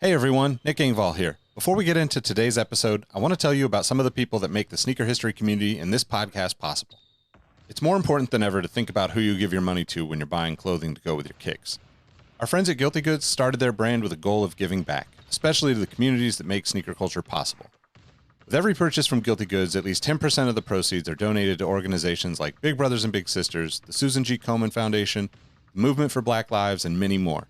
Hey everyone, Nick Engvall here. Before we get into today's episode, I want to tell you about some of the people that make the sneaker history community and this podcast possible. It's more important than ever to think about who you give your money to when you're buying clothing to go with your kicks. Our friends at Guilty Goods started their brand with a goal of giving back, especially to the communities that make sneaker culture possible. With every purchase from Guilty Goods, at least 10% of the proceeds are donated to organizations like Big Brothers and Big Sisters, the Susan G. Komen Foundation, the Movement for Black Lives, and many more.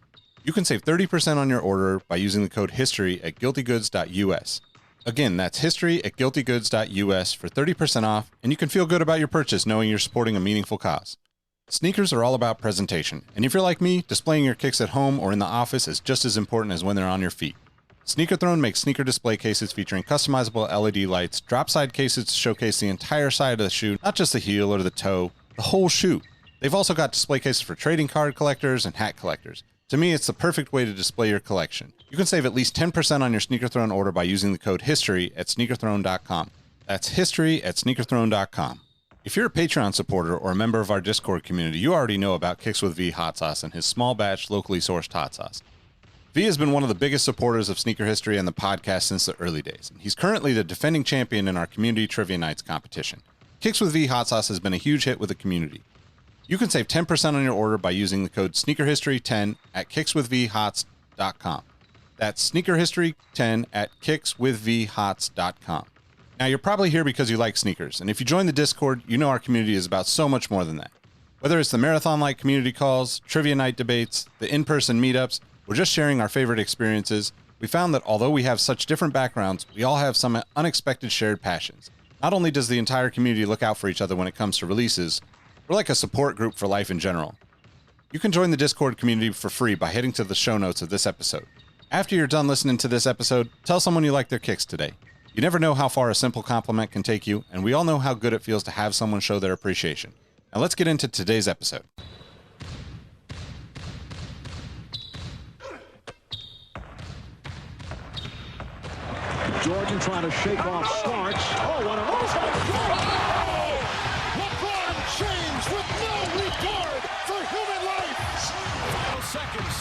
You can save 30% on your order by using the code HISTORY at guiltygoods.us. Again, that's history at guiltygoods.us for 30% off, and you can feel good about your purchase knowing you're supporting a meaningful cause. Sneakers are all about presentation, and if you're like me, displaying your kicks at home or in the office is just as important as when they're on your feet. Sneaker Throne makes sneaker display cases featuring customizable LED lights, drop-side cases to showcase the entire side of the shoe, not just the heel or the toe, the whole shoe. They've also got display cases for trading card collectors and hat collectors. To me, it's the perfect way to display your collection. You can save at least 10% on your Sneaker Throne order by using the code HISTORY at sneakerthrone.com. That's history at sneakerthrone.com. If you're a Patreon supporter or a member of our Discord community, you already know about Kicks with V hot sauce and his small batch, locally sourced hot sauce. V has been one of the biggest supporters of sneaker history and the podcast since the early days. He's currently the defending champion in our community trivia nights competition. Kicks with V hot sauce has been a huge hit with the community. You can save 10% on your order by using the code SneakerHistory10 at kickswithvhots.com. That's SneakerHistory10 at kickswithvhots.com. Now, you're probably here because you like sneakers, and if you join the Discord, you know our community is about so much more than that. Whether it's the marathon-like community calls, trivia night debates, the in-person meetups, or just sharing our favorite experiences, we found that although we have such different backgrounds, we all have some unexpected shared passions. Not only does the entire community look out for each other when it comes to releases, we're like a support group for life in general. You can join the Discord community for free by heading to the show notes of this episode. After you're done listening to this episode, tell someone you like their kicks today. You never know how far a simple compliment can take you, and we all know how good it feels to have someone show their appreciation. Now let's get into today's episode. Jordan trying to shake off Starks. Oh, what a move! James with no regard for human life. Final seconds.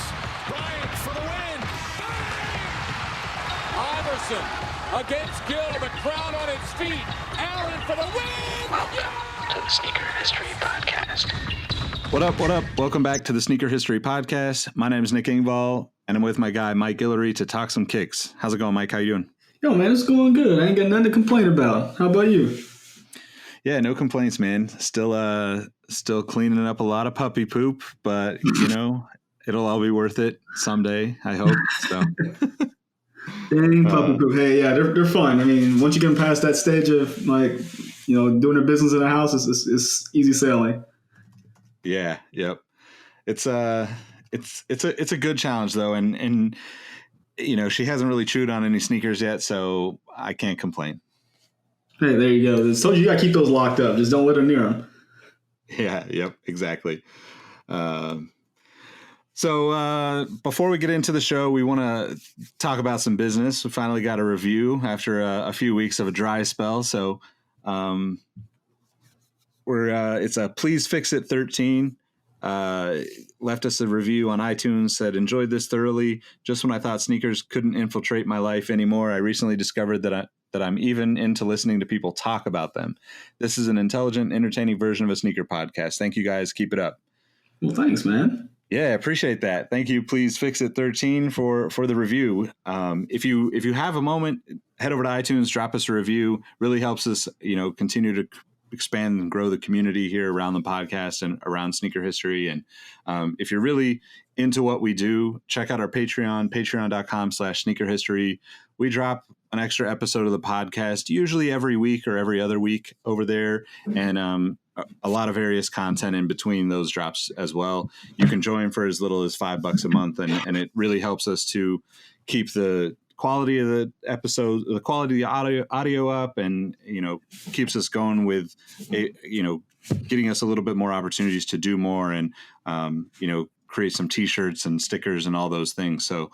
Bryant for the win. Iverson against Gill. The crowd on its feet. Allen for the win. Welcome to the Sneaker History Podcast. What up, what up? Welcome back to the Sneaker History Podcast. My name is Nick Engvall, and I'm with my guy, Mike Guillory, to talk some kicks. How's it going, Mike? How you doing? Yo, man, it's going good. I ain't got nothing to complain about. How about you? Yeah, no complaints, man. Still cleaning up a lot of puppy poop, but you know, it'll all be worth it someday, I hope. So Dang puppy poop. Hey, yeah, they're fun. I mean, once you get past that stage of like, you know, doing their business in the house, it's easy sailing. Yeah, yep. It's a good challenge though, and you know, she hasn't really chewed on any sneakers yet, so I can't complain. Hey, there you go. I told you gotta keep those locked up. Just don't let her near them. Yeah, yep, exactly. So before we get into the show, we want to talk about some business. We finally got a review after a few weeks of a dry spell. So it's a Please Fix It 13. Left us a review on iTunes, said, enjoyed this thoroughly. Just when I thought sneakers couldn't infiltrate my life anymore, I recently discovered that I'm even into listening to people talk about them. This is an intelligent, entertaining version of a sneaker podcast. Thank you guys. Keep it up. Well, thanks, man. Yeah, appreciate that. Thank you. Please Fix It 13 for the review. If you have a moment, head over to iTunes, drop us a review. Really helps us, you know, continue to expand and grow the community here around the podcast and around sneaker history. And if you're really into what we do, check out our Patreon, patreon.com/sneakerhistory. We drop an extra episode of the podcast, usually every week or every other week over there. And a lot of various content in between those drops as well. You can join for as little as $5 a month. And it really helps us to keep the quality of the episode, the quality of the audio up, and, you know, keeps us going with, getting us a little bit more opportunities to do more and, create some t-shirts and stickers and all those things. So,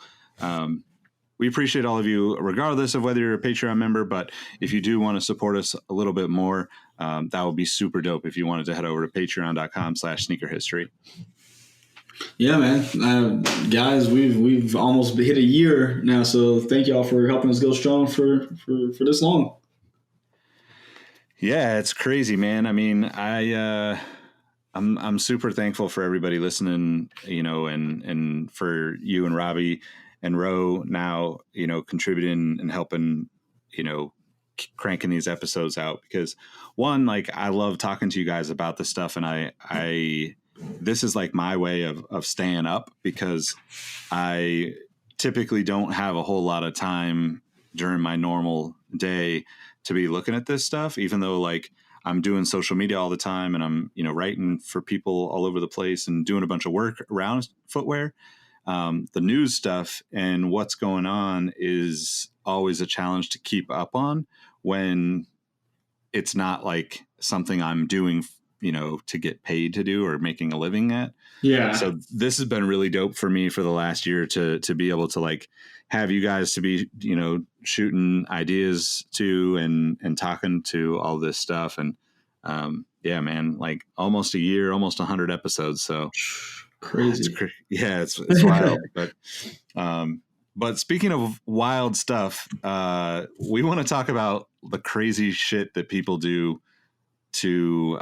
we appreciate all of you, regardless of whether you're a Patreon member, but if you do want to support us a little bit more, that would be super dope if you wanted to head over to patreon.com/sneakerhistory. Yeah, man. Guys, we've almost hit a year now, so thank y'all for helping us go strong for this long. Yeah, it's crazy, man. I mean, I'm super thankful for everybody listening, and for you and Robbie and Ro now, contributing and helping, cranking these episodes out, because one, like, I love talking to you guys about this stuff, and I this is like my way of staying up, because I typically don't have a whole lot of time during my normal day to be looking at this stuff, even though, like, I'm doing social media all the time, and I'm, writing for people all over the place and doing a bunch of work around footwear. The news stuff and what's going on is always a challenge to keep up on when it's not like something I'm doing, to get paid to do or making a living at. Yeah. So this has been really dope for me for the last year to be able to, like, have you guys to be, shooting ideas to and talking to all this stuff. And yeah, man, like almost a year, almost 100 episodes. So Crazy. It's wild. But speaking of wild stuff, we want to talk about the crazy shit that people do to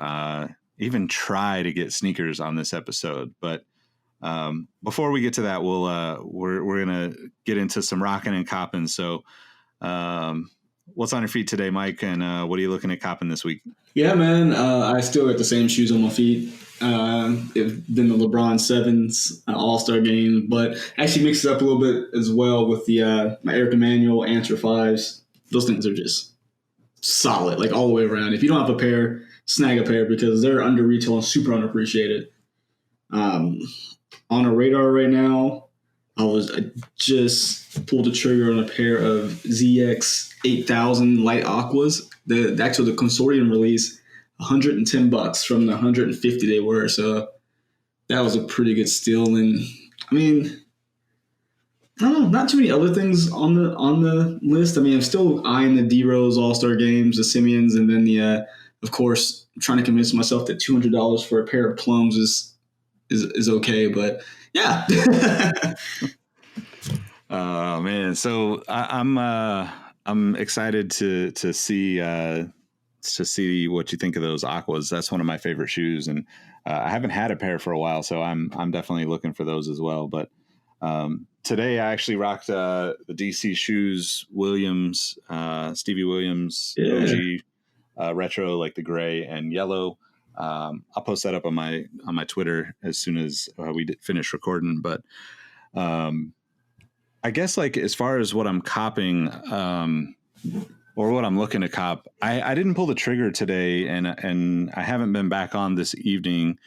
even try to get sneakers on this episode. But before we get to that, we're gonna get into some Rockin and Coppin. So what's on your feet today, Mike? And what are you looking at Coppin this week? Yeah, man. I still got the same shoes on my feet. It's been the LeBron 7s All-Star game, but actually mixed it up a little bit as well with the my Eric Emanuel Answer 5s. Those things are just solid, like all the way around. If you don't have a pair, snag a pair, because they're under retail and super underappreciated. On a radar right now, I just pulled the trigger on a pair of ZX 8000 light aquas. The consortium release, $110 from the 150 they were. So that was a pretty good steal. And I mean, I don't know, not too many other things on the list. I mean, I'm still eyeing the D-Rose All-Star games, the Simeons, and then the of course, I'm trying to convince myself that $200 for a pair of plums is okay. But yeah. Oh man, so I'm excited to see what you think of those aquas. That's one of my favorite shoes, and I haven't had a pair for a while, so I'm definitely looking for those as well. But today I actually rocked the DC Shoes Williams, Stevie Williams, OG retro, like the gray and yellow. I'll post that up on my Twitter as soon as we finish recording. But I guess, like, as far as what I'm copping, or what I'm looking to cop, I didn't pull the trigger today, and I haven't been back on this evening,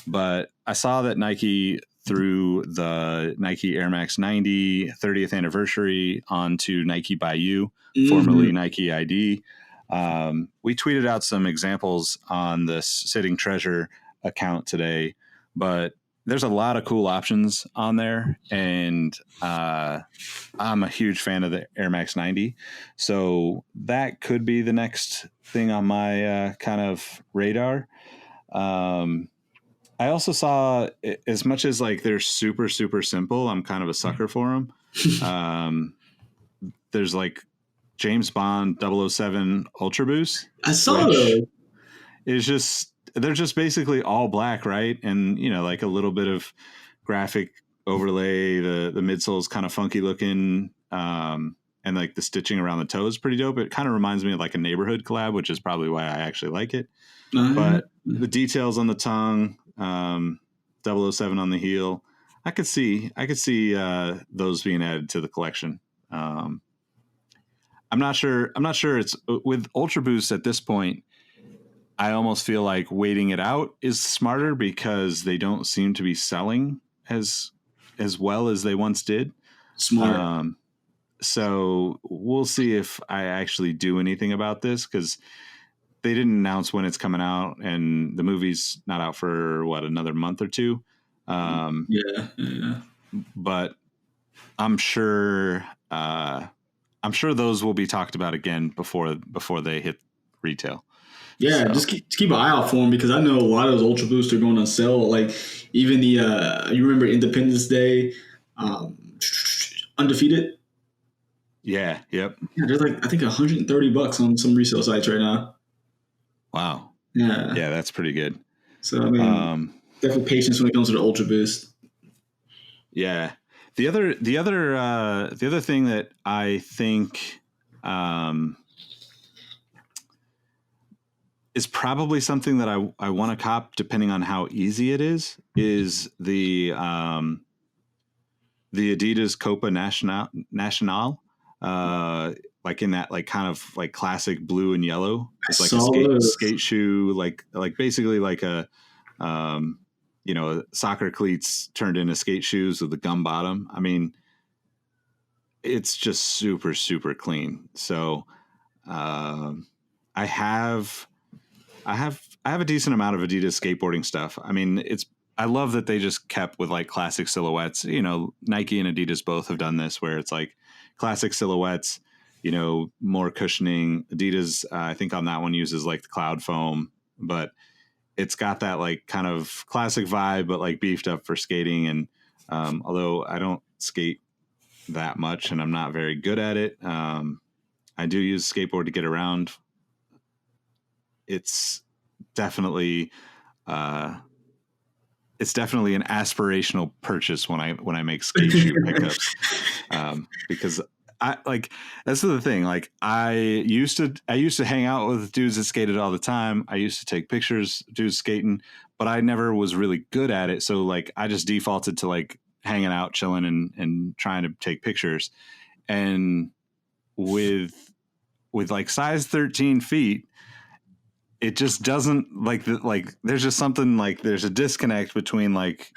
but I saw that Nike threw the Nike Air Max 90 30th anniversary onto Nike by You, formerly Nike ID. We tweeted out some examples on the Sitting Treasure account today, but there's a lot of cool options on there, and I'm a huge fan of the Air Max 90, so that could be the next thing on my kind of radar. I also saw, as much as, like, they're super, super simple, I'm kind of a sucker for them. There's like James Bond 007 Ultra Boost. I saw those. Is just, they're just basically all black, right? And, like a little bit of graphic overlay. The midsole is kind of funky looking. And like the stitching around the toe is pretty dope. It kind of reminds me of like a Neighborhood collab, which is probably why I actually like it. But the details on the tongue, 007 on the heel, I could see those being added to the collection. I'm not sure it's with Ultra Boost at this point. I almost feel like waiting it out is smarter, because they don't seem to be selling as well as they once did. Smart. So we'll see if I actually do anything about this, because they didn't announce when it's coming out, and the movie's not out for another month or two. Yeah. But I'm sure those will be talked about again before they hit retail. Yeah, So, just keep an eye out for them because I know a lot of those Ultra Boosts are going on sale. Like even the you remember Independence Day, um, Undefeated. yeah, yep. Yeah, they're like I think $130 on some resale sites right now. Wow. Yeah, Yeah, that's pretty good. so I mean, Um, definitely patience when it comes to the Ultra Boost. yeah. The other thing that I think is probably something that I want to cop depending on how easy it is the Adidas Copa Nacional, like in that like kind of like classic blue and yellow. I It's like a saw those. skate shoe, like basically like a soccer cleats turned into skate shoes with a gum bottom. I mean, it's just super super clean. So I have a decent amount of Adidas skateboarding stuff. I mean, I love that they just kept with like classic silhouettes. You know, Nike and Adidas both have done this where it's like classic silhouettes, you know, more cushioning. Adidas, I think on that one uses like the cloud foam, but it's got that like kind of classic vibe, but like beefed up for skating. And although I don't skate that much and I'm not very good at it, I do use skateboard to get around. It's definitely an aspirational purchase when I make skate shoe pickups, because I like that's the thing. Like I used to hang out with dudes that skated all the time. I used to take pictures of dudes skating, but I never was really good at it. So like I just defaulted to like hanging out, chilling, and trying to take pictures. And with like size 13 feet, it just doesn't like there's just something like there's a disconnect between like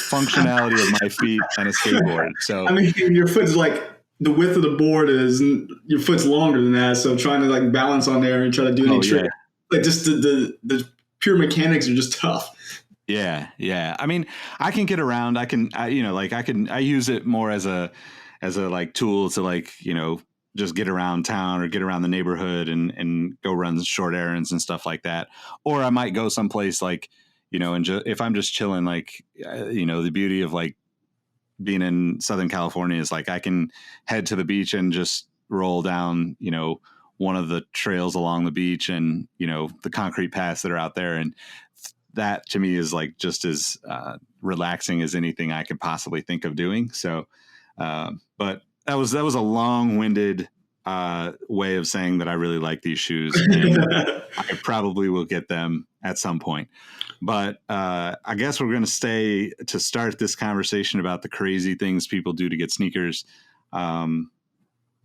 functionality of my feet and a skateboard. So I mean, your foot's like the width of the board is your foot's longer than that. So trying to like balance on there and try to do any trick, like just the pure mechanics are just tough. Yeah. I mean, I can get around. I use it more as a like tool to like, you know, just get around town or get around the neighborhood and go run short errands and stuff like that. Or I might go someplace like, you know, and if I'm just chilling, like, you know, the beauty of like being in Southern California is like I can head to the beach and just roll down, you know, one of the trails along the beach and, you know, the concrete paths that are out there. And that to me is like just as relaxing as anything I could possibly think of doing. So, but that was a long-winded way of saying that I really like these shoes, and I probably will get them at some point. But I guess we're going to start this conversation about the crazy things people do to get sneakers.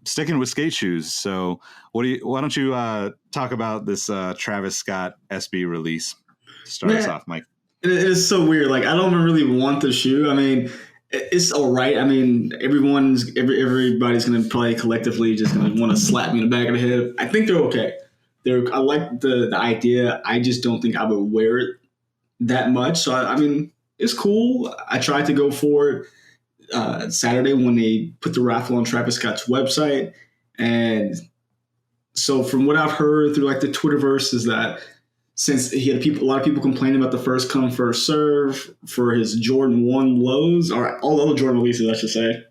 Sticking with skate shoes. So why don't you talk about this Travis Scott SB release to start us off, Mike? It is so weird. Like I don't really want the shoe. I mean, it's all right. I mean, everybody's going to probably collectively just going to want to slap me in the back of the head. I think they're okay. I like the idea. I just don't think I would wear it that much. So I mean, it's cool. I tried to go for it Saturday when they put the raffle on Travis Scott's website, and so from what I've heard through like the Twitterverse is that since he had a lot of people complaining about the first come first serve for his Jordan 1 lows, or all the other Jordan releases, I should say,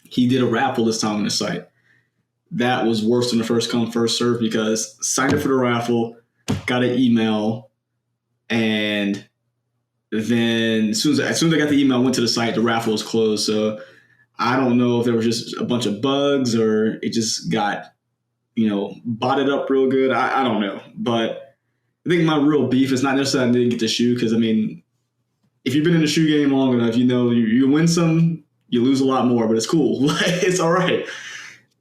he did a raffle this time on his site. That was worse than the first come first serve because signed up for the raffle, got an email, and then as soon as I got the email, I went to the site, the raffle was closed. So I don't know if there was just a bunch of bugs or it just got, you know, botted up real good. I don't know, but I think my real beef is not necessarily I didn't get the shoe because, I mean, if you've been in the shoe game long enough, you know you win some, you lose a lot more, but it's cool. It's all right.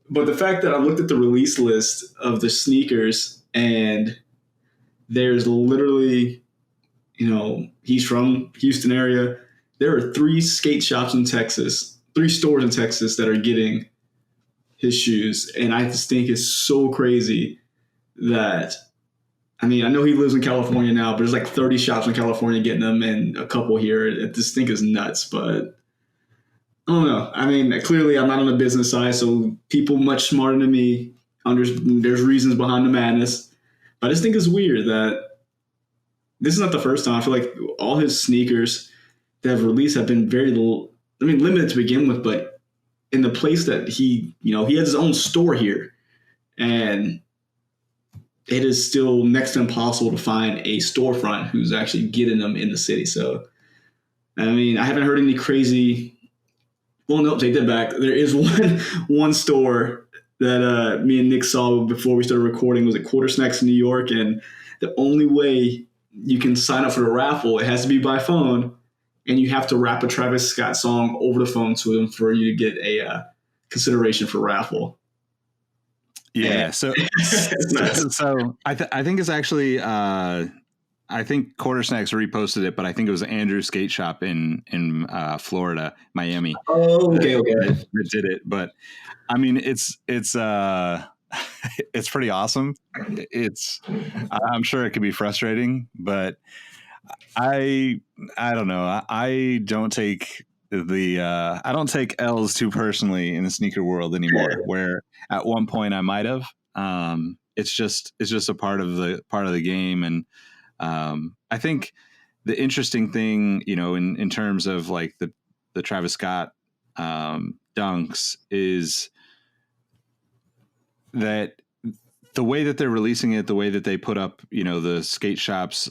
But the fact that I looked at the release list of the sneakers and there's literally, you know, he's from Houston area. There are 3 skate shops in Texas, 3 stores in Texas that are getting his shoes. And I just think it's so crazy that, I mean, I know he lives in California now, but there's like 30 shops in California getting them and a couple here. I just think is nuts, but I don't know. I mean, clearly I'm not on the business side, so people much smarter than me, there's reasons behind the madness. I just think it's weird that this is not the first time. I feel like all his sneakers that have released have been very little, limited to begin with, but in the place that he has his own store here, and it is still next to impossible to find a storefront who's actually getting them in the city. So, I haven't heard any crazy. Well, no, take that back. There is one store that me and Nick saw before we started recording. Was at Quarter Snacks in New York, and the only way you can sign up for the raffle, it has to be by phone, and you have to rap a Travis Scott song over the phone to him for you to get a consideration for raffle. Yeah, so I think it's actually I think Quarter Snacks reposted it, but I think it was Andrew's Skate Shop in Florida, Miami. Oh, okay. That did it, but it's it's pretty awesome. I'm sure it could be frustrating, but I don't know. I don't take I don't take L's too personally in the sneaker world anymore. Where at one point I might have. It's just a part of the game, and I think the interesting thing, in terms of like the Travis Scott dunks is that the way that they're releasing it, the way that they put up, the skate shops.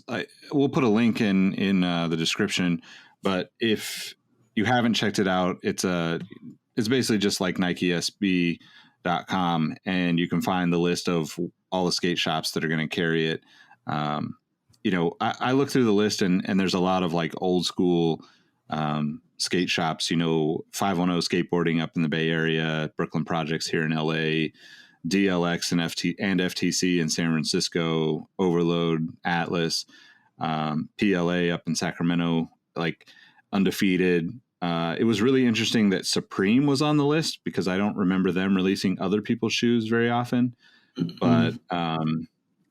We'll put a link in the description, but if you haven't checked it out, it's basically just like NikeSB.com, and you can find the list of all the skate shops that are going to carry it. I look through the list, and there's a lot of like old school skate shops, 510 skateboarding up in the Bay Area, Brooklyn Projects here in LA, DLX and FTC in San Francisco, Overload, Atlas, PLA up in Sacramento, like Undefeated. It was really interesting that Supreme was on the list because I don't remember them releasing other people's shoes very often. But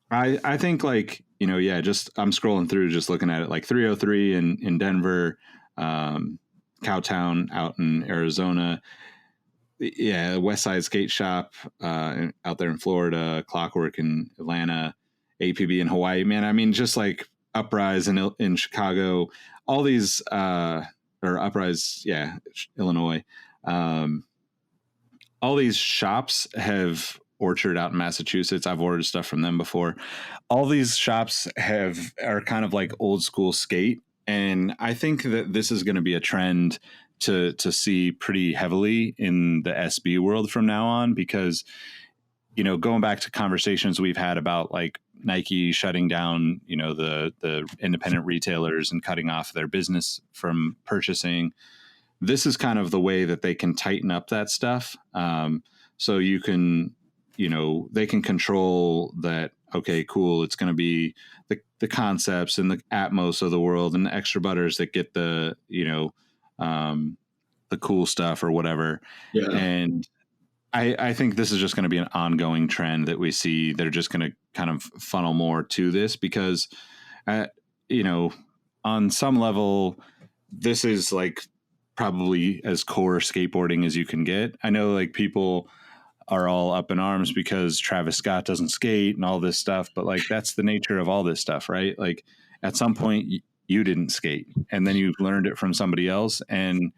I think like, just I'm scrolling through, just looking at it, like 303 in Denver, Cowtown out in Arizona. Yeah, West Side Skate Shop out there in Florida, Clockwork in Atlanta, APB in Hawaii. Man, just like Uprise in Chicago, all these or Uprise, Illinois. All these shops have Orchard out in Massachusetts. I've ordered stuff from them before. All these shops are kind of like old school skate, and I think that this is going to be a trend to see pretty heavily in the SB world from now on, because, going back to conversations we've had about like Nike shutting down, the independent retailers and cutting off their business from purchasing, this is kind of the way that they can tighten up that stuff. So you can, they can control that. Okay, cool. It's going to be the concepts and the Atmos of the world and the Extra Butters that get the cool stuff or whatever. Yeah. And I think this is just going to be an ongoing trend that we see. They're just going to kind of funnel more to this because, on some level, this is like probably as core skateboarding as you can get. I know like people are all up in arms because Travis Scott doesn't skate and all this stuff, but like that's the nature of all this stuff, right? Like at some point you didn't skate and then you learned it from somebody else. And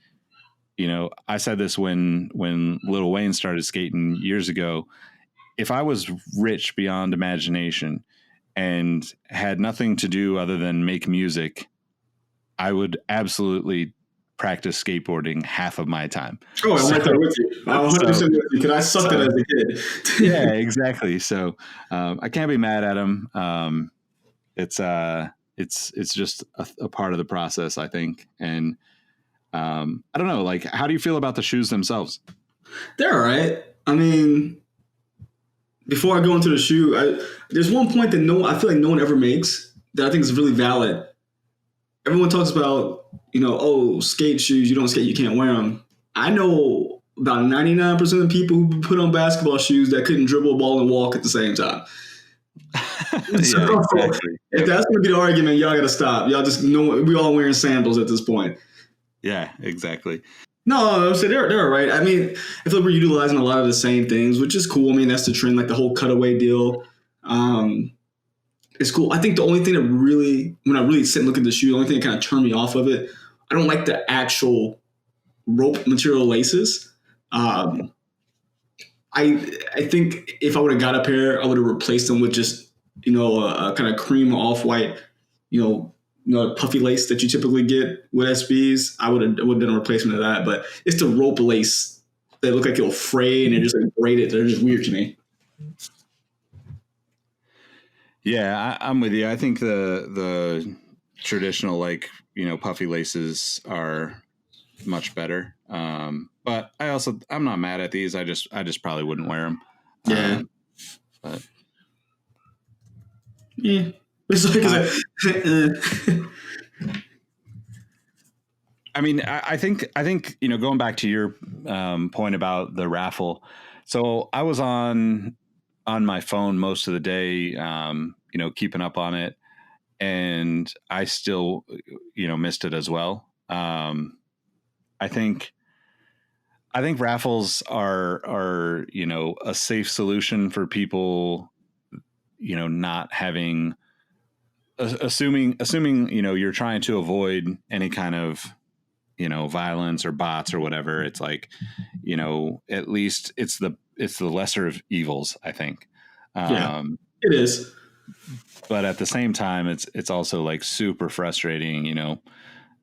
I said this when Lil Wayne started skating years ago. If I was rich beyond imagination and had nothing to do other than make music, I would absolutely practice skateboarding half of my time. Oh, I'm right there with you. I'm 100% with you because I sucked at it as a kid. Yeah, exactly. So I can't be mad at him. It's just a part of the process, I think. And I don't know, like, how do you feel about the shoes themselves? They're all right. Before I go into the shoe, there's one point that I feel like no one ever makes that I think is really valid. Everyone talks about, skate shoes, you don't skate, you can't wear them. I know about 99% of the people who put on basketball shoes that couldn't dribble a ball and walk at the same time. So, exactly. If that's going to be the argument, y'all got to stop. Y'all just know we all wearing sandals at this point. Yeah, exactly. No, I'm saying they're all right. I feel like we're utilizing a lot of the same things, which is cool. That's the trend, like the whole cutaway deal. It's cool. I think the only thing that really, when I really sit and look at the shoe, the only thing that kind of turned me off of it, I don't like the actual rope material laces. Um, I think if I would have got a pair, I would have replaced them with just a kind of cream off white, puffy lace that you typically get with SBs. I would have done a replacement of that, but it's the rope lace that look like it'll fray and they're just like braided. They're just weird to me. Yeah, I'm with you. I think the traditional puffy laces are much better. But I'm not mad at these. I just probably wouldn't wear them. Yeah. But yeah. It's like, I mean, I think going back to your point about the raffle. So I was on my phone most of the day, keeping up on it, and I still missed it as well. I think raffles are a safe solution for people, not having, assuming you're trying to avoid any kind of violence or bots or whatever. It's like, at least it's the lesser of evils, I think. It is. But at the same time, it's also like super frustrating,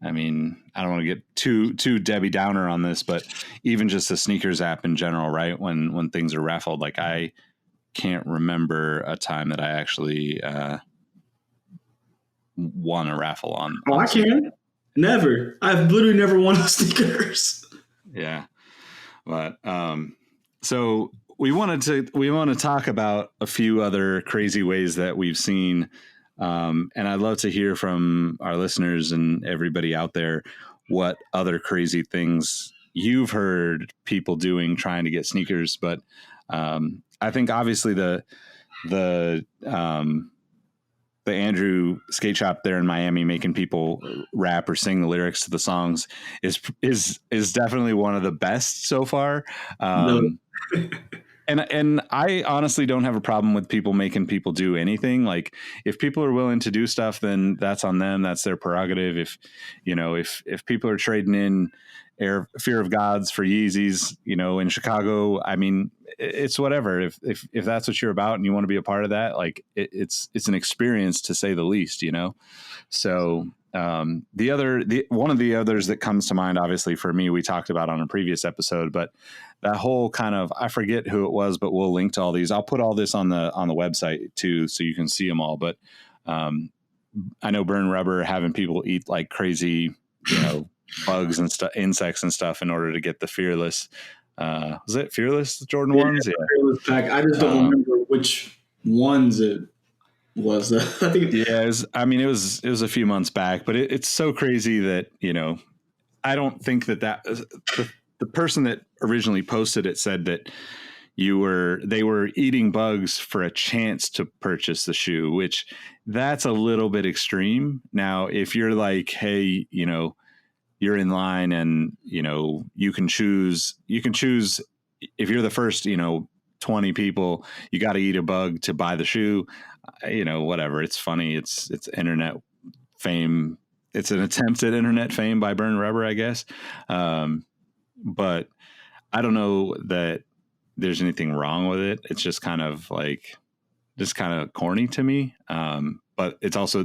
I mean, I don't want to get too Debbie Downer on this, but even just the sneakers app in general, right? When things are raffled, like I can't remember a time that I actually won a raffle on. Oh, I can. Never. I've literally never won sneakers. Yeah. But so we want to talk about a few other crazy ways that we've seen. And I'd love to hear from our listeners and everybody out there what other crazy things you've heard people doing trying to get sneakers. But I think obviously the Andrew skate shop there in Miami making people rap or sing the lyrics to the songs is definitely one of the best so far. And I honestly don't have a problem with people making people do anything. Like if people are willing to do stuff, then that's on them. That's their prerogative. If people are trading in Fear of Gods for Yeezys, in Chicago, I mean, it's whatever. If that's what you're about and you want to be a part of that, like it's an experience to say the least, So one of the others that comes to mind, obviously for me, we talked about on a previous episode, but that whole kind of, I forget who it was, but we'll link to all these. I'll put all this on the website too, so you can see them all. But I know Burn Rubber having people eat like crazy, bugs and stuff, insects and stuff in order to get the Fearless. Was it Fearless Jordan ones? Yeah. Fearless pack. I just don't remember which ones it was. I think. Yeah, it was a few months back, but it's so crazy that I don't think that the person that originally posted it said that they were eating bugs for a chance to purchase the shoe, which that's a little bit extreme. Now, if you're like, hey, you're in line and, you can choose if you're the first, 20 people, you got to eat a bug to buy the shoe, whatever. It's funny. It's internet fame. It's an attempt at internet fame by Burn Rubber, I guess. But I don't know that there's anything wrong with it. It's just kind of corny to me. But it's also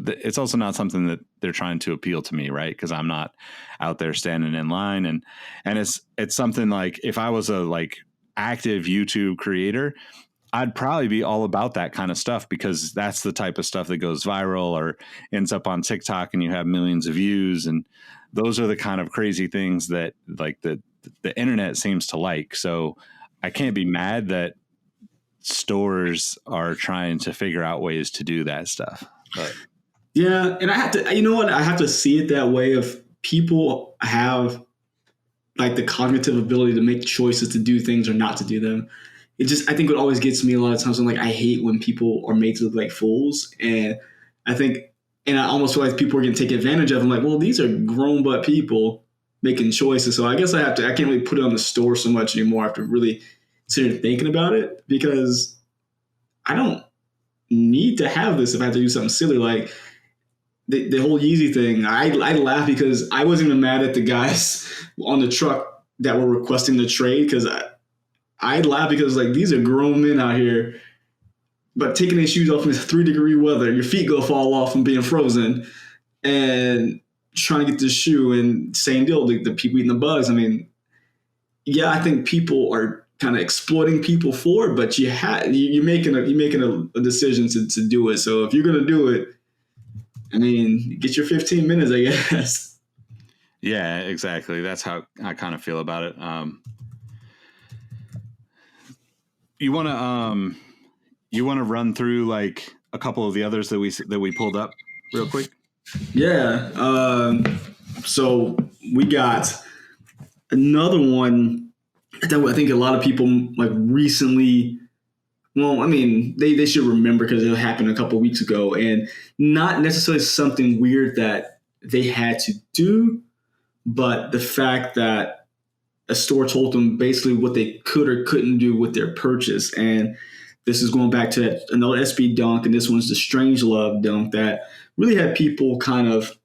not something that they're trying to appeal to me, right? Because I'm not out there standing in line, and it's something like if I was a active YouTube creator, I'd probably be all about that kind of stuff because that's the type of stuff that goes viral or ends up on TikTok and you have millions of views, and those are the kind of crazy things that the internet seems to like. So I can't be mad that stores are trying to figure out ways to do that stuff. But yeah, and I have to, I have to see it that way. If people have the cognitive ability to make choices to do things or not to do them, I think what always gets me a lot of times, I'm like, I hate when people are made to look like fools, and I almost feel like people are going to take advantage of them. Like, well, these are grown butt people making choices, so I guess I can't really put it on the store so much anymore. I have to really sit here thinking about it because I don't need to have this if I had to do something silly. Like the whole Yeezy thing, I laugh because I wasn't even mad at the guys on the truck that were requesting the trade, because I laugh because like these are grown men out here, but taking their shoes off in this 3-degree weather, your feet go fall off from being frozen, and trying to get this shoe. And same deal, the people eating the bugs. I mean, yeah, I think people are kind of exploiting people for it, but you're making a decision to do it. So if you're gonna do it, I mean, get your 15 minutes, I guess. Yeah, exactly. That's how I kind of feel about it. You want to run through like a couple of the others that we pulled up real quick? Yeah. So we got another one that I think a lot of people like recently. Well, I mean, they should remember because it happened a couple of weeks ago, and not necessarily something weird that they had to do, but the fact that a store told them basically what they could or couldn't do with their purchase. And this is going back to another SB dunk, and this one's the Strange Love dunk that really had people kind of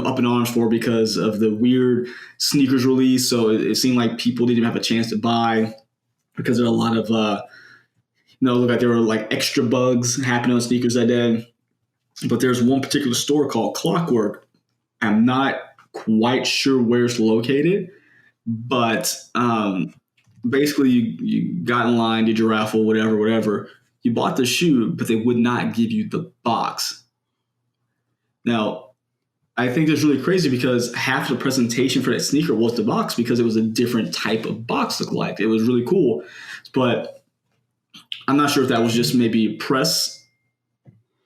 up in arms for because of the weird sneakers release. So it seemed like people didn't have a chance to buy because there are a lot of look like there were like extra bugs happening on sneakers that day. But there's one particular store called Clockwork. I'm not quite sure where it's located, but basically you got in line, did your raffle, whatever. You bought the shoe, but they would not give you the box. Now, I think that's really crazy because half the presentation for that sneaker was the box, because it was a different type of box look like. It was really cool. But I'm not sure if that was just maybe press,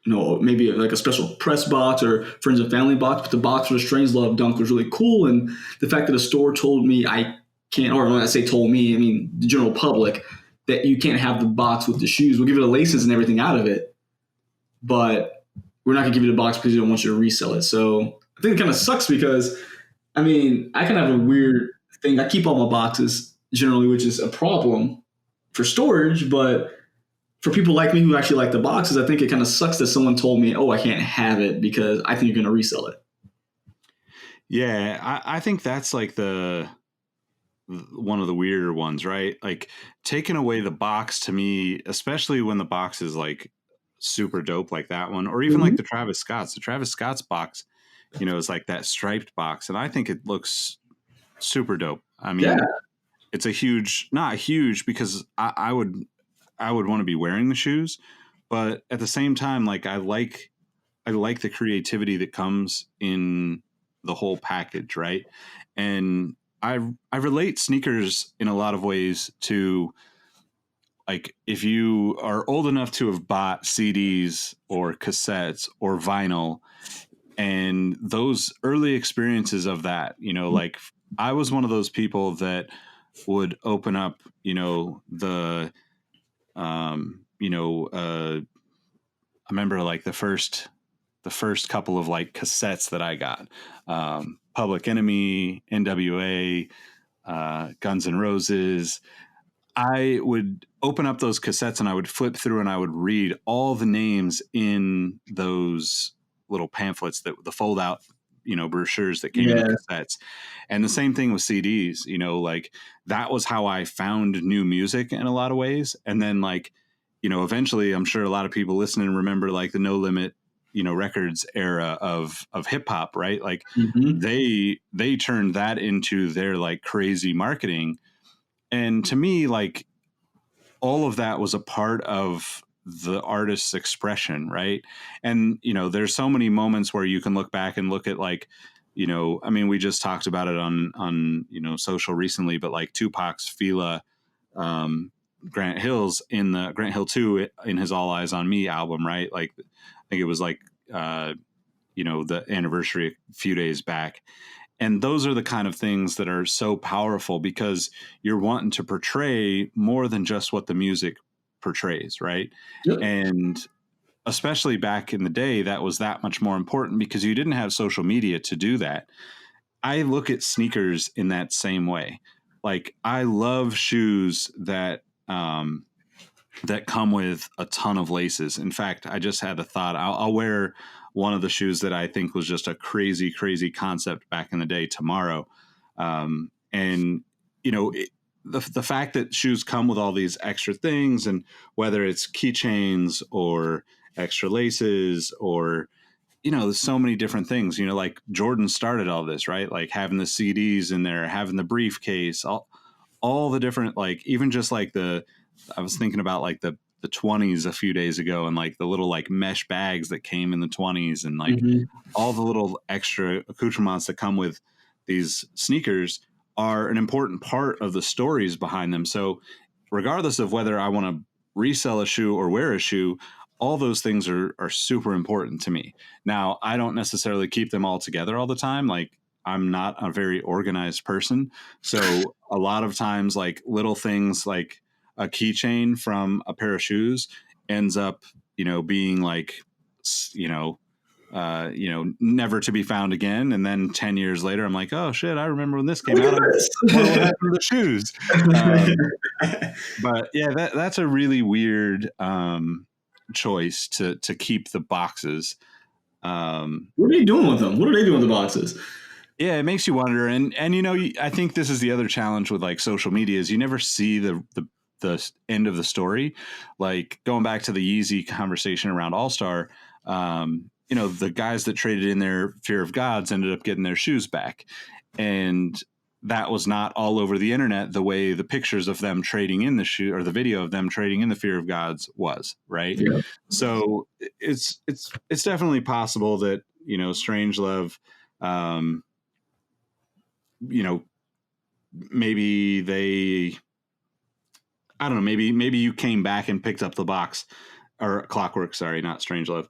maybe like a special press box or friends and family box, but the box for the Strange Love dunk was really cool. And the fact that the store told me I can't, or when I say told me, I mean the general public, that you can't have the box with the shoes. We'll give it the laces and everything out of it, but we're not going to give you the box because we don't want you to resell it. So I think it kind of sucks because, I mean, I kind of have a weird thing. I keep all my boxes generally, which is a problem for storage, but for people like me who actually like the boxes, I think it kind of sucks that someone told me, oh, I can't have it because I think you're going to resell it. Yeah, I think that's like one of the weirder ones, right? Like taking away the box to me, especially when the box is like super dope like that one, or even like the Travis Scott's box, is like that striped box, and I think it looks super dope. I mean, it's not huge because I would want to be wearing the shoes, but at the same time, like I like the creativity that comes in the whole package, right? And I relate sneakers in a lot of ways to, like, if you are old enough to have bought CDs or cassettes or vinyl, and those early experiences of that, like I was one of those people that would open up, I remember like the first couple of like cassettes that I got, Public Enemy, NWA, Guns N' Roses. I would open up those cassettes and I would flip through and I would read all the names in those little pamphlets, that the fold out, brochures that came in the cassettes. And the same thing with CDs, like that was how I found new music in a lot of ways. And then like, eventually I'm sure a lot of people listening remember like the No Limit, records era of hip hop, right? Like they turned that into their like crazy marketing. And to me, like all of that was a part of the artist's expression, right? And, there's so many moments where you can look back and look at like, I mean, we just talked about it on social recently, but like Tupac's Fila, Grant Hill's in the Grant Hill 2 in his All Eyes on Me album, right? Like, I think it was like, the anniversary a few days back. And those are the kind of things that are so powerful because you're wanting to portray more than just what the music portrays, right? Yep. And especially back in the day, that was that much more important because you didn't have social media to do that. I look at sneakers in that same way. Like I love shoes that that come with a ton of laces. In fact, I just had a thought. I'll wear one of the shoes that I think was just a crazy, crazy concept back in the day tomorrow. And, you know, the fact that shoes come with all these extra things, and whether it's keychains or extra laces or, you know, there's so many different things, you know, like Jordan started all this, right? Like having the CDs in there, having the briefcase, all the different, like, even just like I was thinking about like the 20s a few days ago, and like the little like mesh bags that came in the 20s, and like all the little extra accoutrements that come with these sneakers are an important part of the stories behind them. So regardless of whether I want to resell a shoe or wear a shoe, all those things are super important to me. Now, I don't necessarily keep them all together all the time. Like, I'm not a very organized person. So a lot of times, like little things like a keychain from a pair of shoes ends up, you know, being like, never to be found again. And then 10 years later, I'm like, oh shit, I remember when this came out. What happened to the shoes? But yeah, that's a really weird choice to keep the boxes. What are they doing with them? What are they doing with the boxes? Yeah, it makes you wonder. And you know, I think this is the other challenge with like social media is you never see the end of the story. Like going back to the Yeezy conversation around All-Star, you know, the guys that traded in their fear of gods ended up getting their shoes back. And that was not all over the internet the way the pictures of them trading in the shoe or the video of them trading in the fear of gods was, right? Yeah. So it's definitely possible that, you know, Strangelove, you know, maybe I don't know, maybe you came back and picked up the box, or Clockwork, sorry, not Strangelove.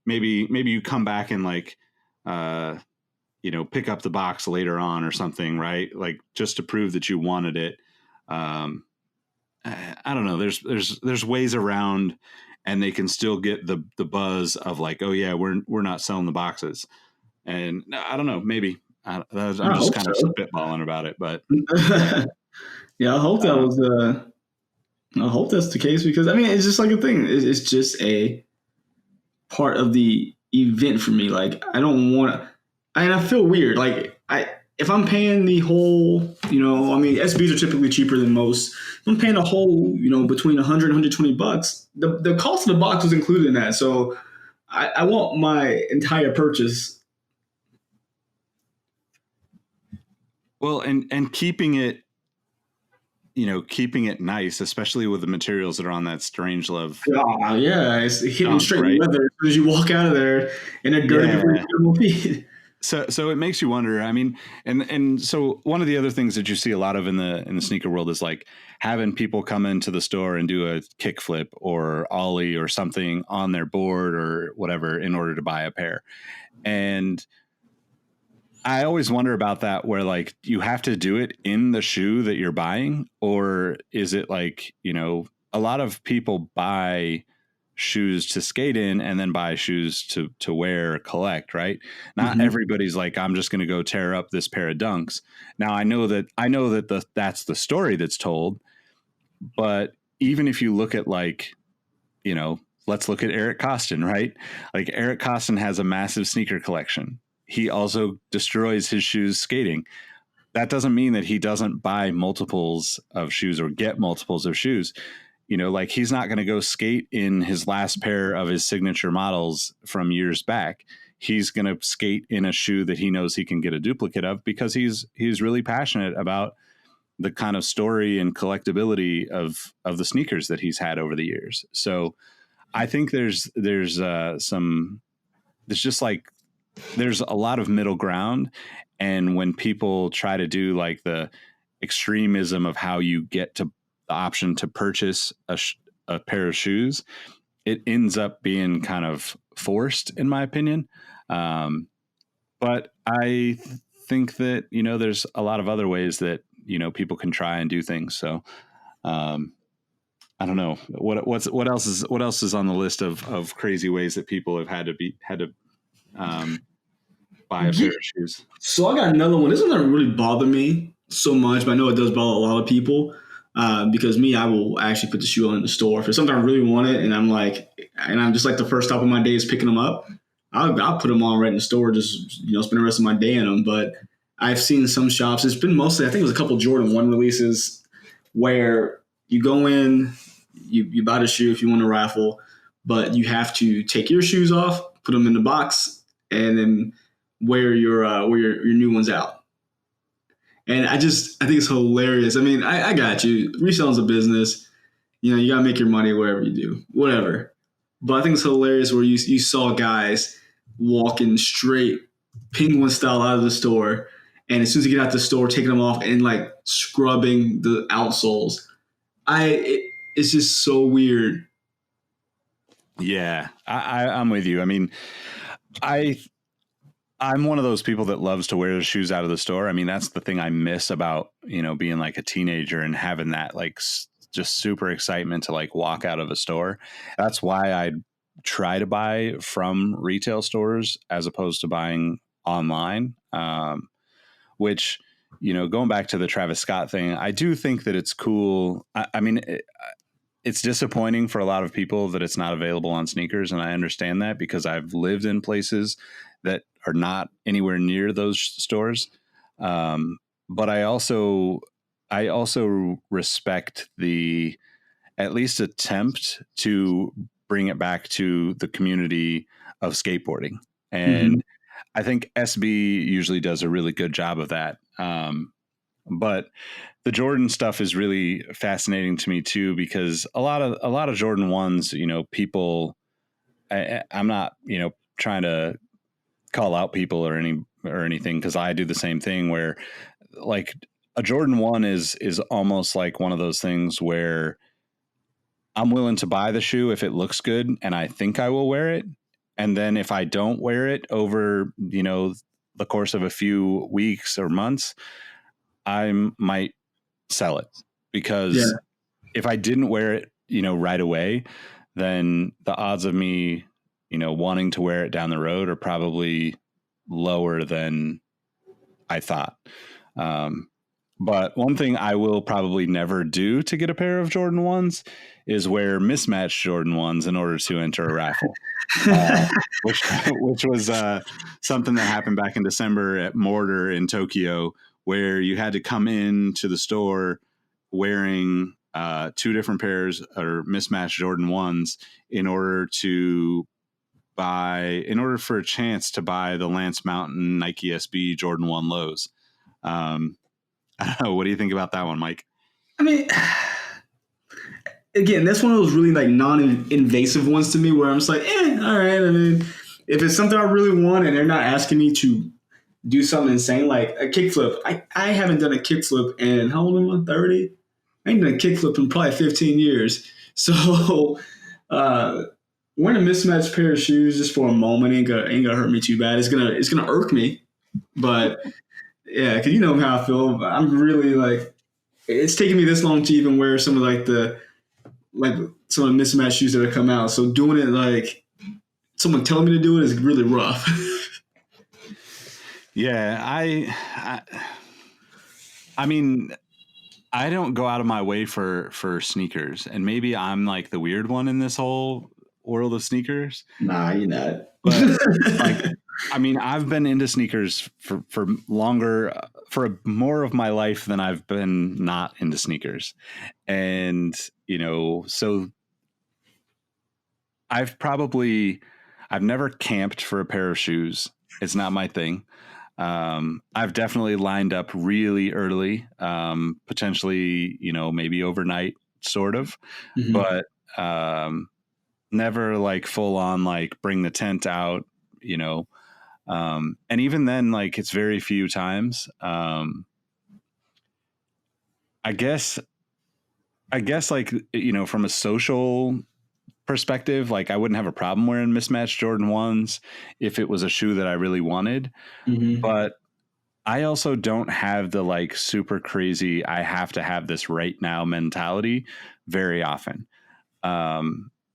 Maybe you come back and like, you know, pick up the box later on or something, right? Like just to prove that you wanted it. I don't know. There's ways around, and they can still get the buzz of like, oh yeah, we're not selling the boxes. And I don't know, maybe I'm just kind of spitballing about it, but yeah, I hope that was. I hope that's the case, because I mean, it's just like a thing. It's just a part of the event for me. Like, I don't want to. And I feel weird. Like, if I'm paying the whole, you know, I mean, SBs are typically cheaper than most. If I'm paying a whole, you know, between $100 and $120, the cost of the box was included in that. So I want my entire purchase. Well, and keeping it, you know, keeping it nice, especially with the materials that are on that Strangelove. Yeah, it's hitting straight in the weather as soon as you walk out of there in a dirty feet. So it makes you wonder. I mean, and so one of the other things that you see a lot of in the sneaker world is like having people come into the store and do a kickflip or ollie or something on their board or whatever in order to buy a pair. And I always wonder about that, where like you have to do it in the shoe that you're buying, or is it like, you know, a lot of people buy shoes to skate in and then buy shoes to wear or collect, right? Not everybody's like, I'm just going to go tear up this pair of Dunks. Now I know that that's the story that's told, but even if you look at like, you know, let's look at Eric Costin, right? Like Eric Costin has a massive sneaker collection. He also destroys his shoes skating. That doesn't mean that he doesn't buy multiples of shoes or get multiples of shoes. You know, like he's not going to go skate in his last pair of his signature models from years back. He's going to skate in a shoe that he knows he can get a duplicate of, because he's really passionate about the kind of story and collectability of the sneakers that he's had over the years. So I think there's a lot of middle ground. And when people try to do like the extremism of how you get to the option to purchase a pair of shoes, it ends up being kind of forced, in my opinion. But I think that, you know, there's a lot of other ways that, you know, people can try and do things. So, I don't know what else is on the list of crazy ways that people have had to buy a pair of shoes. So I got another one. This one doesn't really bother me so much, but I know it does bother a lot of people. Because me, I will actually put the shoe on in the store. If it's something I really want it, and I'm just like the first stop of my day is picking them up, I'll put them on right in the store, just spend the rest of my day in them. But I've seen some shops. It's been mostly, I think it was a couple Jordan 1 releases where you go in, you buy the shoe if you want to raffle, but you have to take your shoes off, put them in the box, and then wear your new ones out. And I think it's hilarious. I mean, I got you. Reselling's a business. You got to make your money wherever you do, whatever. But I think it's hilarious where you saw guys walking straight penguin style out of the store, and as soon as you get out the store, taking them off and like scrubbing the outsoles. It's just so weird. Yeah, I'm with you. I mean, I'm one of those people that loves to wear the shoes out of the store. I mean, that's the thing I miss about, being like a teenager and having that like just super excitement to like walk out of a store. That's why I try to buy from retail stores as opposed to buying online. Which, going back to the Travis Scott thing, I do think that it's cool. I mean, it's disappointing for a lot of people that it's not available on sneakers. And I understand that because I've lived in places that are not anywhere near those stores. But I also respect the at least attempt to bring it back to the community of skateboarding. And I think SB usually does a really good job of that. But the Jordan stuff is really fascinating to me too, because a lot of Jordan 1s, people, I'm not, trying to call out people or anything, because I do the same thing where like a Jordan 1 is almost like one of those things where I'm willing to buy the shoe if it looks good and I think I will wear it. And then if I don't wear it over, the course of a few weeks or months, I might sell it, because if I didn't wear it, right away, then the odds of me, wanting to wear it down the road are probably lower than I thought. But one thing I will probably never do to get a pair of Jordan 1s is wear mismatched Jordan 1s in order to enter a raffle, which was something that happened back in December at Mortar in Tokyo, where you had to come into the store wearing 2 different pairs or mismatched Jordan 1s in order for a chance to buy the Lance Mountain Nike SB Jordan 1 lows. I don't know. What do you think about that one, Mike? I mean, again, that's one of those really like non-invasive ones to me where I'm just like, all right. I mean, if it's something I really want and they're not asking me to do something insane like a kickflip, I haven't done a kickflip in, how old am I? 30? I ain't done a kickflip in probably 15 years. So wearing a mismatched pair of shoes just for a moment ain't gonna hurt me too bad. It's gonna irk me, but yeah, because you know how I feel. I'm really like, it's taken me this long to even wear some of some of the mismatched shoes that have come out. So doing it like someone telling me to do it is really rough. Yeah, I mean, I don't go out of my way for sneakers, and maybe I'm like the weird one in this whole world of sneakers. Nah, you're not. But like, I mean, I've been into sneakers for longer, for more of my life than I've been not into sneakers. And, so I've never camped for a pair of shoes. It's not my thing. I've definitely lined up really early, potentially, maybe overnight sort of, but, never like full on, like bring the tent out, and even then, like it's very few times. I guess like, from a social perspective, like I wouldn't have a problem wearing mismatched Jordan 1s if it was a shoe that I really wanted. But I also don't have the like super crazy, I have to have this right now mentality very often.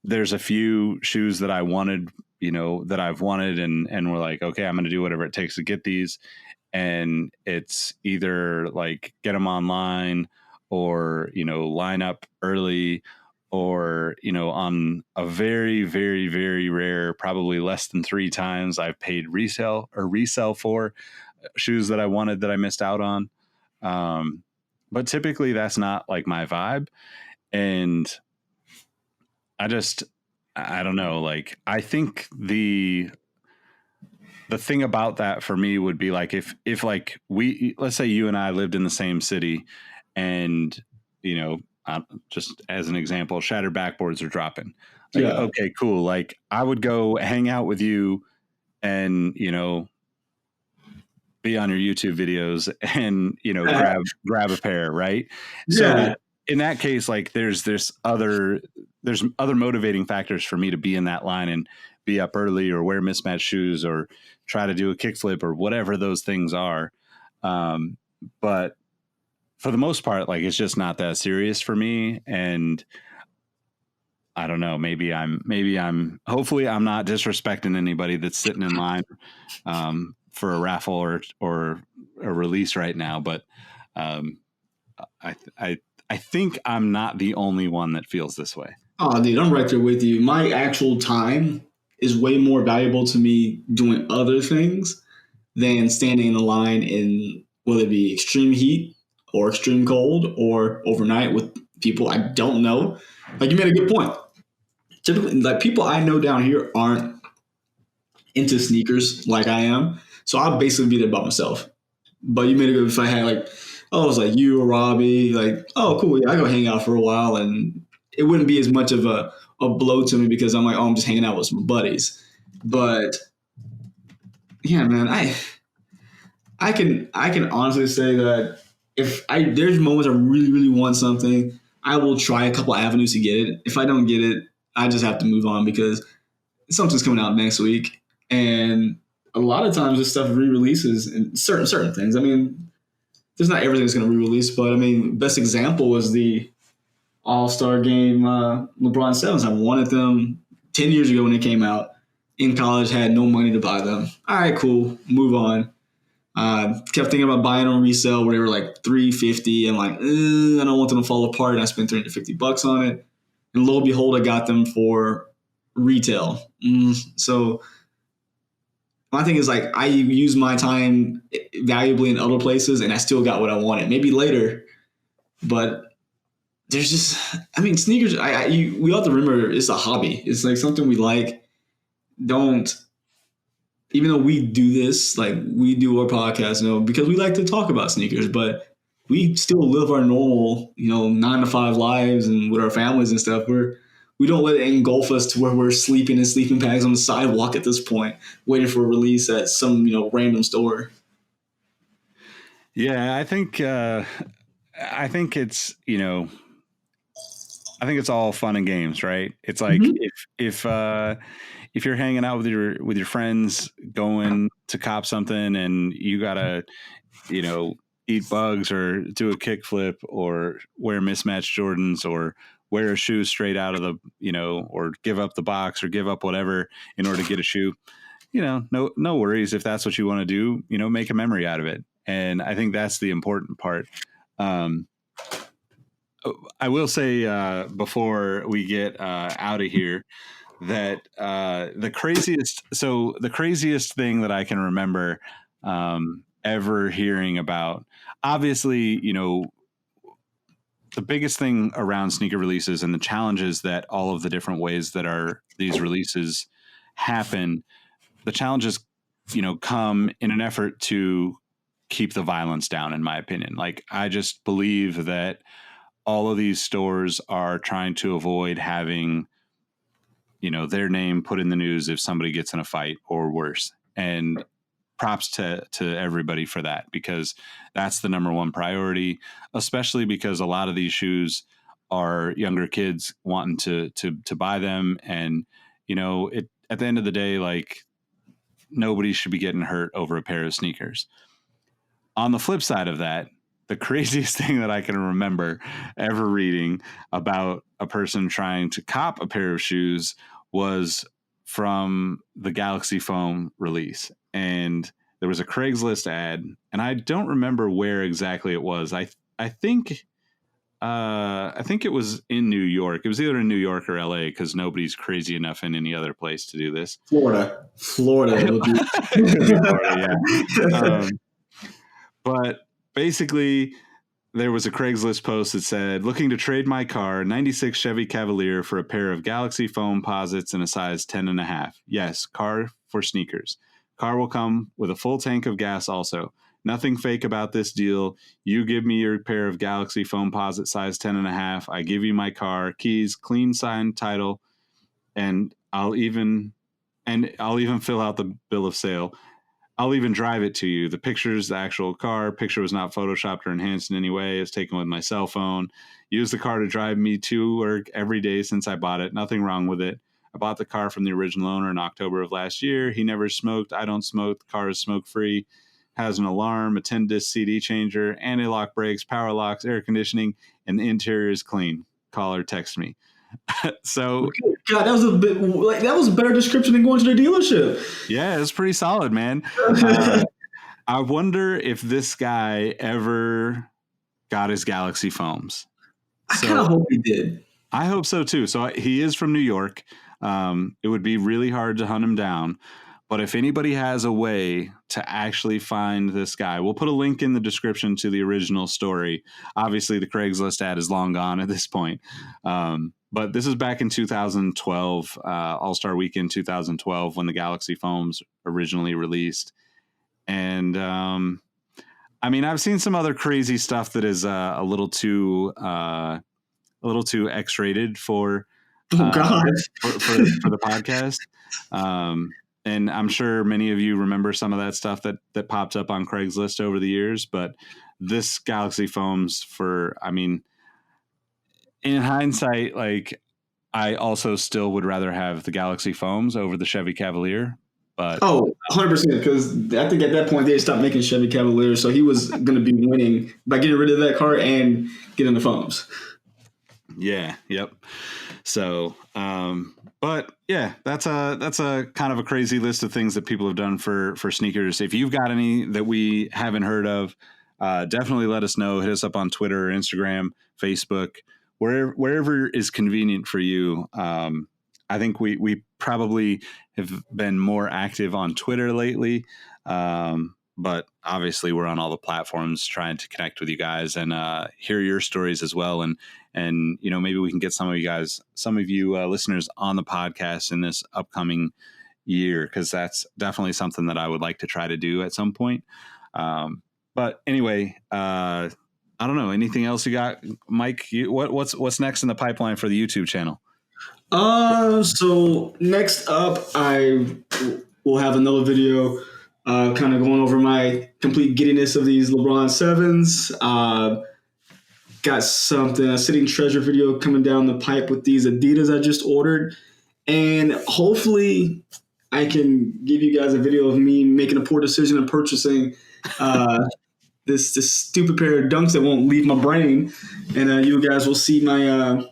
There's a few shoes that I wanted, that I've wanted and we're like, okay, I'm going to do whatever it takes to get these. And it's either like get them online or, line up early, or, on a very, very, very rare, probably less than 3 times I've paid resell for shoes that I wanted that I missed out on. But typically that's not like my vibe. And I don't know. Like, I think the thing about that for me would be like, if like let's say you and I lived in the same city, and, just as an example, shattered backboards are dropping. Like, Yeah. okay, cool. Like, I would go hang out with you and, be on your YouTube videos and, grab a pair. Right. Yeah. So in that case, like there's other motivating factors for me to be in that line and be up early or wear mismatched shoes or try to do a kickflip or whatever those things are. But for the most part, like, it's just not that serious for me. And I don't know, maybe hopefully I'm not disrespecting anybody that's sitting in line, for a raffle or a release right now. But, I think I'm not the only one that feels this way. Oh, dude, I'm right there with you. My actual time is way more valuable to me doing other things than standing in the line in whether it be extreme heat or extreme cold or overnight with people I don't know. Like, you made a good point. Typically, like, people I know down here aren't into sneakers like I am, so I'll basically be there by myself. But you made a good. If I had like, oh, it was like you or Robbie, like, oh, cool, yeah, I go hang out for a while, and it wouldn't be as much of a blow to me because I'm like, oh, I'm just hanging out with some buddies. But yeah, man, I can honestly say that if there's moments I really, really want something, I will try a couple avenues to get it. If I don't get it, I just have to move on because something's coming out next week. And a lot of times this stuff re-releases and certain things. I mean, there's not everything that's going to re-release, but I mean, best example was the All-Star Game LeBron 7s. I wanted them 10 years ago when they came out. In college, had no money to buy them. All right, cool, move on. Kept thinking about buying on resale where they were like $350. I'm like, I don't want them to fall apart. And I spent $350 on it. And lo and behold, I got them for retail. So my thing is, like, I use my time valuably in other places and I still got what I wanted. Maybe later, but there's just, I mean, sneakers, we have to remember it's a hobby. It's like something we like. Even though we do this, like we do our podcast, because we like to talk about sneakers, but we still live our normal, 9-to-5 lives and with our families and stuff. We don't let it engulf us to where we're sleeping in sleeping bags on the sidewalk at this point, waiting for a release at some, random store. Yeah, I think it's, I think it's all fun and games, right? It's like, if you're hanging out with your friends, going to cop something, and you gotta, eat bugs or do a kickflip or wear mismatched Jordans or wear a shoe straight out of the, or give up the box or give up whatever in order to get a shoe, no worries. If that's what you want to do, make a memory out of it. And I think that's the important part. I will say, before we get out of here, that the craziest thing that I can remember ever hearing about, obviously, the biggest thing around sneaker releases and the challenges that all of the different ways that these releases happen, the challenges, come in an effort to keep the violence down, in my opinion. Like, I just believe that all of these stores are trying to avoid having, their name put in the news if somebody gets in a fight or worse. And props to everybody for that, because that's the number one priority, especially because a lot of these shoes are younger kids wanting to buy them. And, at the end of the day, like, nobody should be getting hurt over a pair of sneakers. On the flip side of that, the craziest thing that I can remember ever reading about a person trying to cop a pair of shoes was from the Galaxy Foam release. And there was a Craigslist ad, and I don't remember where exactly it was. I think I think it was in New York. It was either in New York or LA because nobody's crazy enough in any other place to do this. Florida would be. Could be Florida, yeah. But basically, there was a Craigslist post that said, looking to trade my car, 96 Chevy Cavalier, for a pair of Galaxy foam posits in a size 10.5. Yes, car for sneakers. Car will come with a full tank of gas also. Nothing fake about this deal. You give me your pair of Galaxy foam posit size 10.5. I give you my car, keys, clean signed title, and I'll even fill out the bill of sale. I'll even drive it to you. The picture's the actual car. Picture was not photoshopped or enhanced in any way. It's taken with my cell phone. Use the car to drive me to work every day since I bought it. Nothing wrong with it. I bought the car from the original owner in October of last year. He never smoked. I don't smoke. The car is smoke-free. Has an alarm, a 10-disc CD changer, anti-lock brakes, power locks, air conditioning, and the interior is clean. Call or text me. So God, that was a better description than going to the dealership. Yeah, it's pretty solid, man. I wonder if this guy ever got his Galaxy foams. I kind of hope he did. I hope so too. So he is from New York. It would be really hard to hunt him down. But if anybody has a way to actually find this guy, we'll put a link in the description to the original story. Obviously, the Craigslist ad is long gone at this point. But this is back in 2012, All-Star Weekend 2012, when the Galaxy foams originally released. And I mean, I've seen some other crazy stuff that is a little too X-rated for the podcast. And I'm sure many of you remember some of that stuff that popped up on Craigslist over the years. But this Galaxy foams in hindsight, like, I also still would rather have the Galaxy foams over the Chevy Cavalier. But 100%, because I think at that point they stopped making Chevy Cavaliers, so he was going to be winning by getting rid of that car and getting the foams. Yeah, yep. So, but yeah, that's a kind of a crazy list of things that people have done for sneakers. If you've got any that we haven't heard of, definitely let us know. Hit us up on Twitter, Instagram, Facebook, wherever is convenient for you. I think we probably have been more active on Twitter lately. But obviously we're on all the platforms trying to connect with you guys and hear your stories as well. And maybe we can get some of you listeners on the podcast in this upcoming year, because that's definitely something that I would like to try to do at some point. But anyway, I don't know. Anything else you got, Mike? What's next in the pipeline for the YouTube channel? So next up, I will have another video kind of going over my complete giddiness of these LeBron 7s. Got a sitting treasure video coming down the pipe with these Adidas I just ordered. And hopefully I can give you guys a video of me making a poor decision of purchasing this stupid pair of Dunks that won't leave my brain. And you guys will see my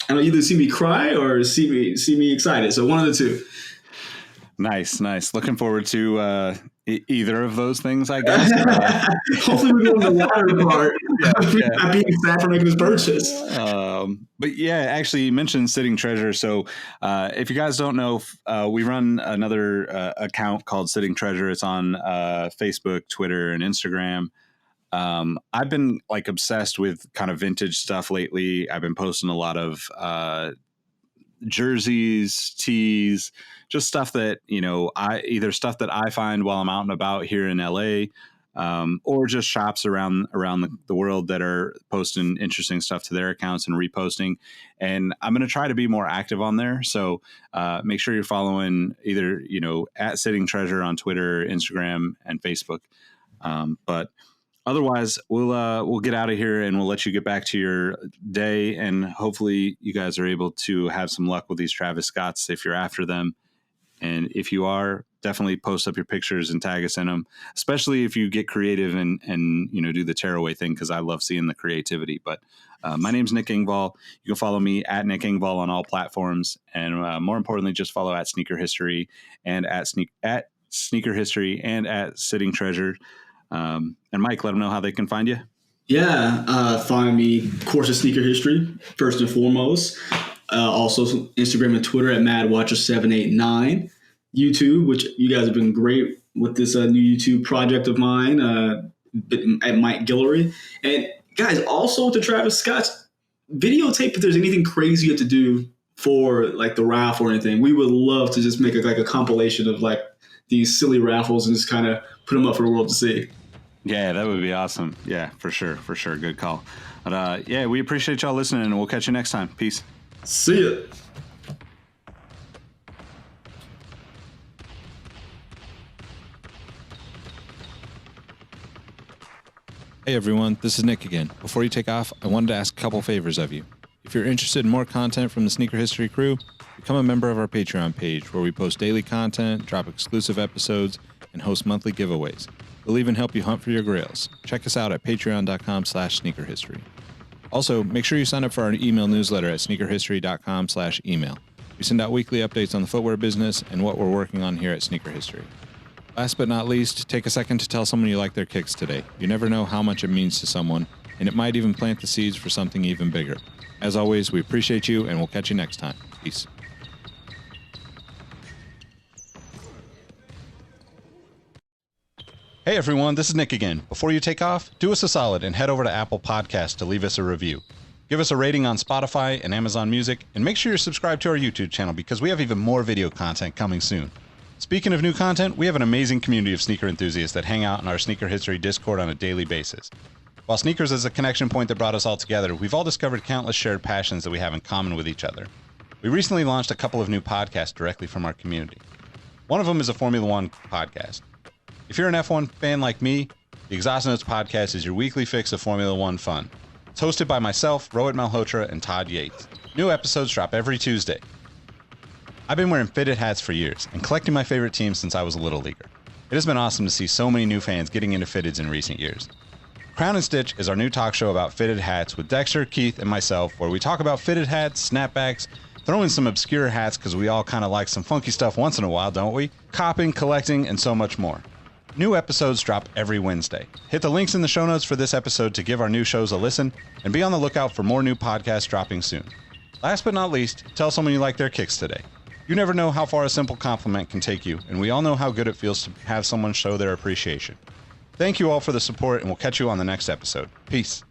either see me cry or see me excited. So one of the two. Nice. Looking forward to either of those things, I guess. Hopefully we go in the latter part. Not being sad for making this purchase. But yeah, actually, you mentioned Sitting Treasure. So if you guys don't know, we run another account called Sitting Treasure. It's on Facebook, Twitter, and Instagram. I've been obsessed with kind of vintage stuff lately. I've been posting a lot of jerseys, tees, just stuff that, either stuff that I find while I'm out and about here in LA, or just shops around the world that are posting interesting stuff to their accounts and reposting. And I'm going to try to be more active on there. So make sure you're following either, at Sitting Treasure on Twitter, Instagram, and Facebook. But otherwise, we'll get out of here and we'll let you get back to your day. And hopefully you guys are able to have some luck with these Travis Scotts if you're after them. And if you are, definitely post up your pictures and tag us in them, especially if you get creative and do the tearaway thing, because I love seeing the creativity. But my name's Nick Engvall. You can follow me at Nick Engvall on all platforms. And more importantly, just follow at Sneaker History and at Sneaker History and at Sitting Treasure. And Mike, let them know how they can find you. Yeah, find me Course of Sneaker History first and foremost. Also Instagram and Twitter at MadWatcher789. YouTube, which you guys have been great with this new YouTube project of mine at Mike Guillory. And guys, also to Travis Scott's videotape if there's anything crazy you have to do for like the raffle or anything. We would love to just make a compilation of like these silly raffles and just kind of put them up for the world to see. Yeah, that would be awesome. Yeah, for sure. Good call. But yeah, we appreciate y'all listening, and we'll catch you next time. Peace. See ya. Hey everyone, this is Nick again. Before you take off, I wanted to ask a couple favors of you. If you're interested in more content from the Sneaker History crew, become a member of our Patreon page where we post daily content, drop exclusive episodes, and host monthly giveaways. We'll even help you hunt for your grails. Check us out at patreon.com/sneakerhistory. Also, make sure you sign up for our email newsletter at sneakerhistory.com/email. We send out weekly updates on the footwear business and what we're working on here at Sneaker History. Last but not least, take a second to tell someone you like their kicks today. You never know how much it means to someone, and it might even plant the seeds for something even bigger. As always, we appreciate you, and we'll catch you next time. Peace. Hey everyone, this is Nick again. Before you take off, do us a solid and head over to Apple Podcasts to leave us a review. Give us a rating on Spotify and Amazon Music, and make sure you're subscribed to our YouTube channel because we have even more video content coming soon. Speaking of new content, we have an amazing community of sneaker enthusiasts that hang out in our Sneaker History Discord on a daily basis. While sneakers is a connection point that brought us all together, we've all discovered countless shared passions that we have in common with each other. We recently launched a couple of new podcasts directly from our community. One of them is a Formula One podcast. If you're an F1 fan like me, the Exhaust Notes podcast is your weekly fix of Formula One fun. It's hosted by myself, Rohit Malhotra, and Todd Yates. New episodes drop every Tuesday. I've been wearing fitted hats for years and collecting my favorite teams since I was a little leaguer. It has been awesome to see so many new fans getting into fitteds in recent years. Crown and Stitch is our new talk show about fitted hats with Dexter, Keith, and myself, where we talk about fitted hats, snapbacks, throw in some obscure hats because we all kind of like some funky stuff once in a while, don't we? Copping, collecting, and so much more. New episodes drop every Wednesday. Hit the links in the show notes for this episode to give our new shows a listen, and be on the lookout for more new podcasts dropping soon. Last but not least, tell someone you like their kicks today. You never know how far a simple compliment can take you, and we all know how good it feels to have someone show their appreciation. Thank you all for the support, and we'll catch you on the next episode. Peace.